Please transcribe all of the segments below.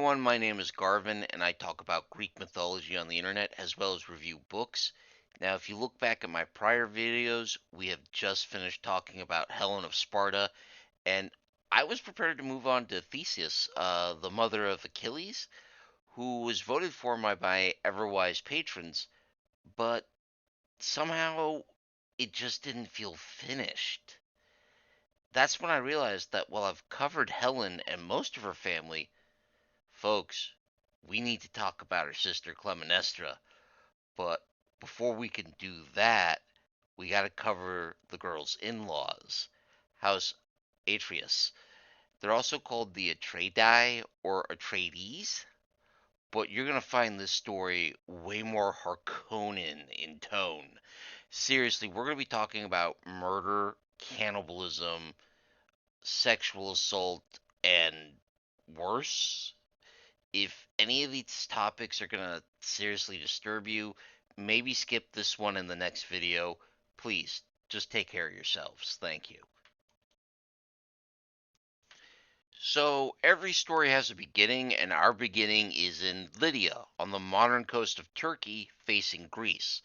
everyone, my name is Garvin, and I talk about Greek mythology on the internet as well as review books. Now, if you look back at my prior videos, we have just finished talking about Helen of Sparta, and I was prepared to move on to Theseus, the mother of Achilles, who was voted for by my ever-wise patrons, but somehow it just didn't feel finished. That's when I realized that while I've covered Helen and most of her family, folks, we need to talk about her sister Clytemnestra, but before we can do that, we got to cover the girl's in-laws, House Atreus. They're also called the Atreidai or Atreides, but you're going to find this story way more Harkonnen in tone. Seriously, we're going to be talking about murder, cannibalism, sexual assault, and worse. If any of these topics are going to seriously disturb you, maybe skip this one in the next video. Please, just take care of yourselves. Thank you. So, every story has a beginning, and our beginning is in Lydia, on the modern coast of Turkey, facing Greece.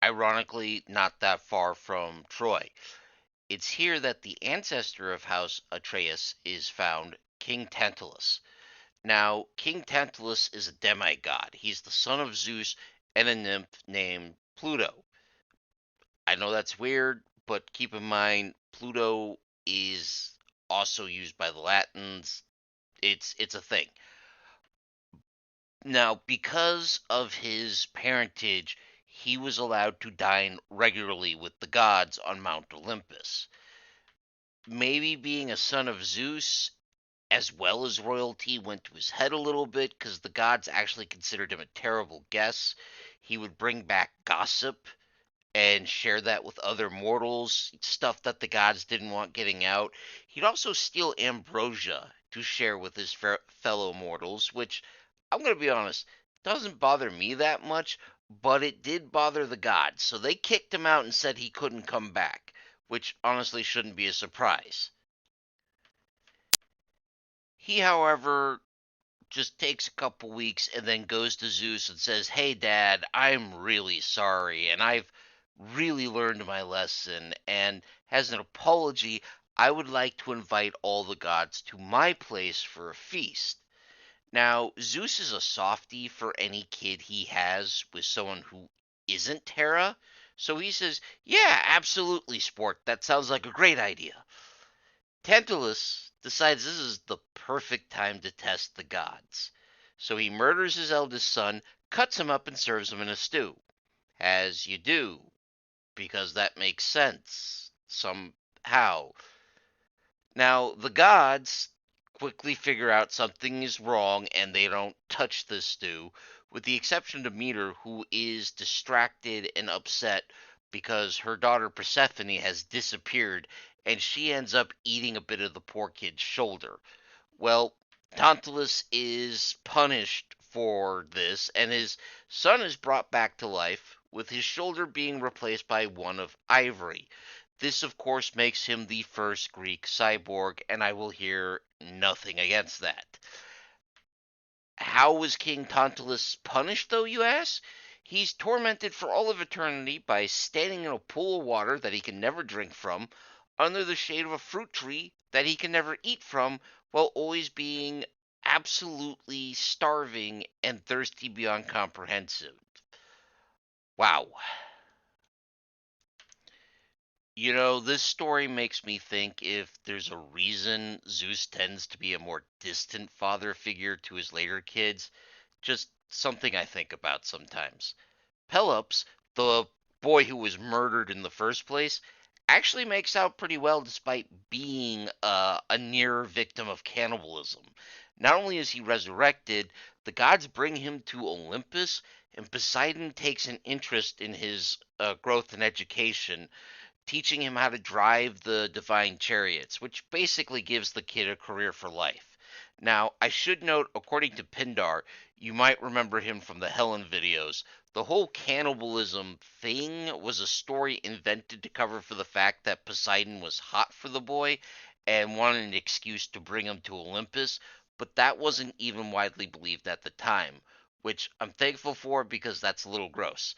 Ironically, not that far from Troy. It's here that the ancestor of House Atreus is found, King Tantalus. Now, King Tantalus is a demigod. He's the son of Zeus and a nymph named Pluto. I know that's weird, but keep in mind Pluto is also used by the Latins. It's a thing. Now, because of his parentage, he was allowed to dine regularly with the gods on Mount Olympus. Maybe being a son of Zeus as well as royalty went to his head a little bit because the gods actually considered him a terrible guest. He would bring back gossip and share that with other mortals, stuff that the gods didn't want getting out. He'd also steal ambrosia to share with his fellow mortals, which I'm going to be honest, doesn't bother me that much, but it did bother the gods. So they kicked him out and said he couldn't come back, which honestly shouldn't be a surprise. He, however, just takes a couple weeks and then goes to Zeus and says, "Hey, Dad, I'm really sorry, and I've really learned my lesson. And as an apology, I would like to invite all the gods to my place for a feast." Now, Zeus is a softie for any kid he has with someone who isn't Terra. So he says, "Yeah, absolutely, sport. That sounds like a great idea." Tantalus decides this is the perfect time to test the gods. So he murders his eldest son, cuts him up, and serves him in a stew. As you do, because that makes sense somehow. Now, the gods quickly figure out something is wrong and they don't touch the stew, with the exception of Meter, who is distracted and upset because her daughter Persephone has disappeared and she ends up eating a bit of the poor kid's shoulder. Well, Tantalus is punished for this, and his son is brought back to life, with his shoulder being replaced by one of ivory. This, of course, makes him the first Greek cyborg, and I will hear nothing against that. How was King Tantalus punished, though, you ask? He's tormented for all of eternity by standing in a pool of water that he can never drink from, under the shade of a fruit tree that he can never eat from, while always being absolutely starving and thirsty beyond comprehensive. Wow. This story makes me think if there's a reason Zeus tends to be a more distant father figure to his later kids, just something I think about sometimes. Pelops, the boy who was murdered in the first place, actually makes out pretty well despite being a near victim of cannibalism. Not only is he resurrected, the gods bring him to Olympus, and Poseidon takes an interest in his growth and education, teaching him how to drive the divine chariots, which basically gives the kid a career for life. Now, I should note, according to Pindar, you might remember him from the Helen videos, the whole cannibalism thing was a story invented to cover for the fact that Poseidon was hot for the boy and wanted an excuse to bring him to Olympus, but that wasn't even widely believed at the time, which I'm thankful for because that's a little gross.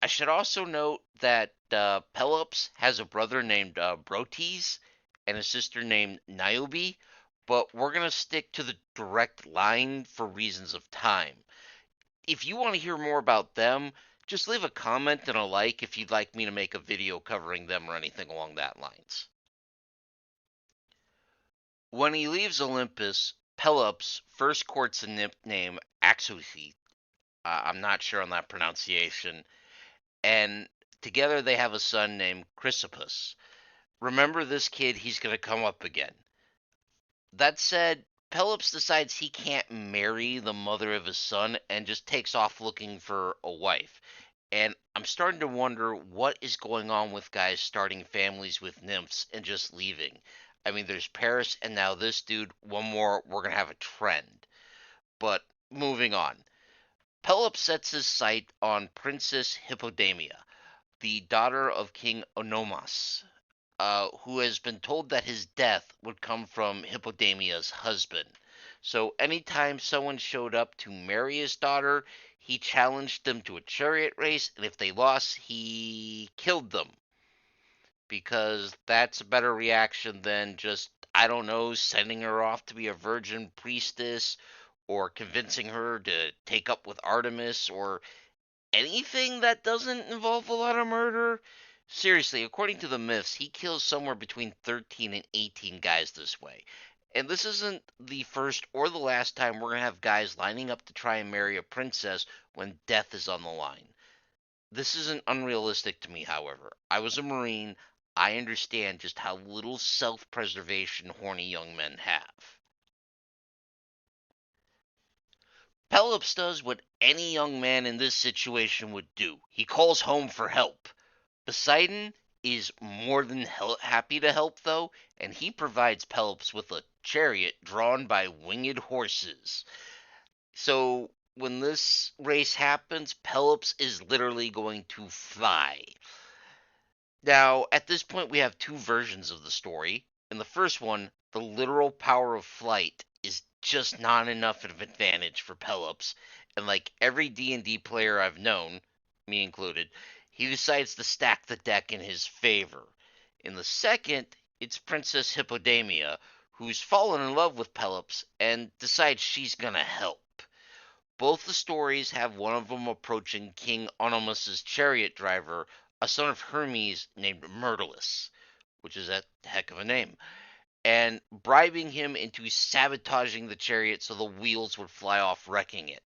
I should also note that Pelops has a brother named Brotes and a sister named Niobe, but we're going to stick to the direct line for reasons of time. If you want to hear more about them, just leave a comment and a like if you'd like me to make a video covering them or anything along that lines. When he leaves Olympus, Pelops first courts a nymph named Axothi. I'm not sure on that pronunciation. And together they have a son named Chrysippus. Remember this kid, he's going to come up again. That said, Pelops decides he can't marry the mother of his son and just takes off looking for a wife. And I'm starting to wonder what is going on with guys starting families with nymphs and just leaving. I mean, there's Paris and now this dude. One more, we're going to have a trend. But moving on. Pelops sets his sight on Princess Hippodamia, the daughter of King Onomas, who has been told that his death would come from Hippodamia's husband. So anytime someone showed up to marry his daughter, he challenged them to a chariot race, and if they lost, he killed them. Because that's a better reaction than just, I don't know, sending her off to be a virgin priestess or convincing her to take up with Artemis or anything that doesn't involve a lot of murder. Seriously, according to the myths, he kills somewhere between 13 and 18 guys this way. And this isn't the first or the last time we're going to have guys lining up to try and marry a princess when death is on the line. This isn't unrealistic to me, however. I was a Marine. I understand just how little self preservation horny young men have. Pelops does what any young man in this situation would do. He calls home for help. Poseidon is more than happy to help, though, and he provides Pelops with a chariot drawn by winged horses. So when this race happens, Pelops is literally going to fly. Now, at this point, we have two versions of the story. In the first one, the literal power of flight is just not enough of an advantage for Pelops, and like every D&D player I've known, me included, he decides to stack the deck in his favor. In the second, it's Princess Hippodamia, who's fallen in love with Pelops and decides she's gonna help. Both the stories have one of them approaching King Onomus's chariot driver, a son of Hermes named Murderous, which is a heck of a name, and bribing him into sabotaging the chariot so the wheels would fly off, wrecking it.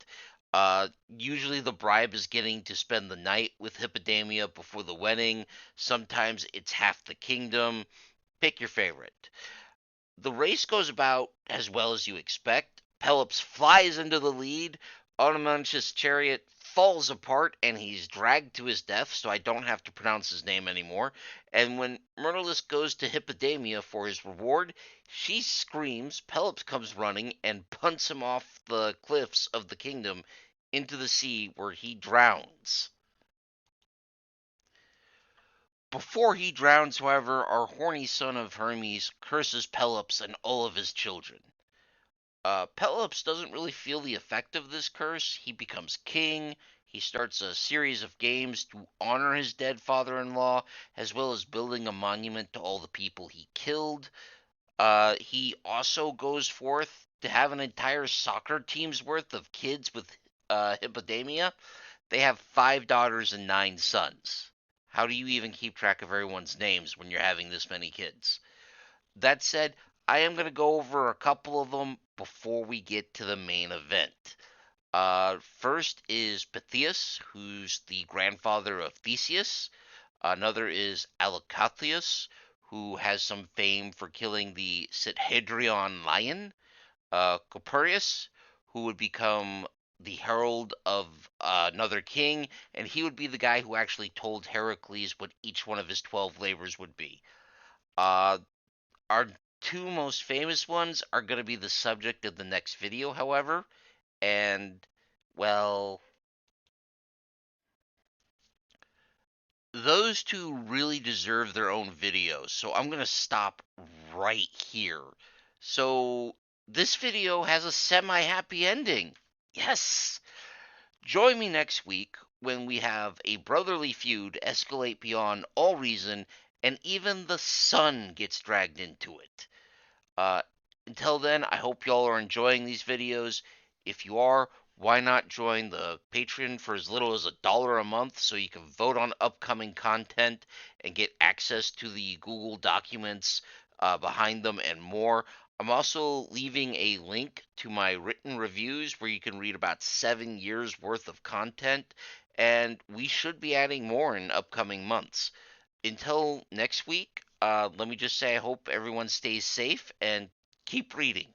Usually the bribe is getting to spend the night with Hippodamia before the wedding. Sometimes it's half the kingdom. Pick your favorite. The race goes about as well as you expect. Pelops flies into the lead. Onomantius' chariot falls apart and he's dragged to his death, so I don't have to pronounce his name anymore. And when Myrtilus goes to Hippodamia for his reward, she screams, Pelops comes running and punts him off the cliffs of the kingdom into the sea where he drowns. Before he drowns, however, our horny son of Hermes curses Pelops and all of his children. Pelops doesn't really feel the effect of this curse. He becomes king. He starts a series of games to honor his dead father in law, as well as building a monument to all the people he killed. He also goes forth to have an entire soccer team's worth of kids with Hippodamia. They have 5 daughters and 9 sons. How do you even keep track of everyone's names when you're having this many kids? That said, I am going to go over a couple of them before we get to the main event. First is Pythias, who's the grandfather of Theseus. Another is Allocathus, who has some fame for killing the Cithedrian lion. Coperius, who would become the herald of another king, and he would be the guy who actually told Heracles what each one of his 12 labors would be. Uh, our two most famous ones are going to be the subject of the next video, however, and, well, those two really deserve their own videos, so I'm going to stop right here. So, this video has a semi-happy ending. Yes! Join me next week when we have a brotherly feud escalate beyond all reason and even the sun gets dragged into it. Uh, until then, I hope y'all are enjoying these videos. If you are, why not join the Patreon for as little as $1 a month so you can vote on upcoming content and get access to the Google documents behind them and more. I'm also leaving a link to my written reviews where you can read about 7 years worth of content, and we should be adding more in upcoming months. Until next week, let me just say I hope everyone stays safe and keep reading.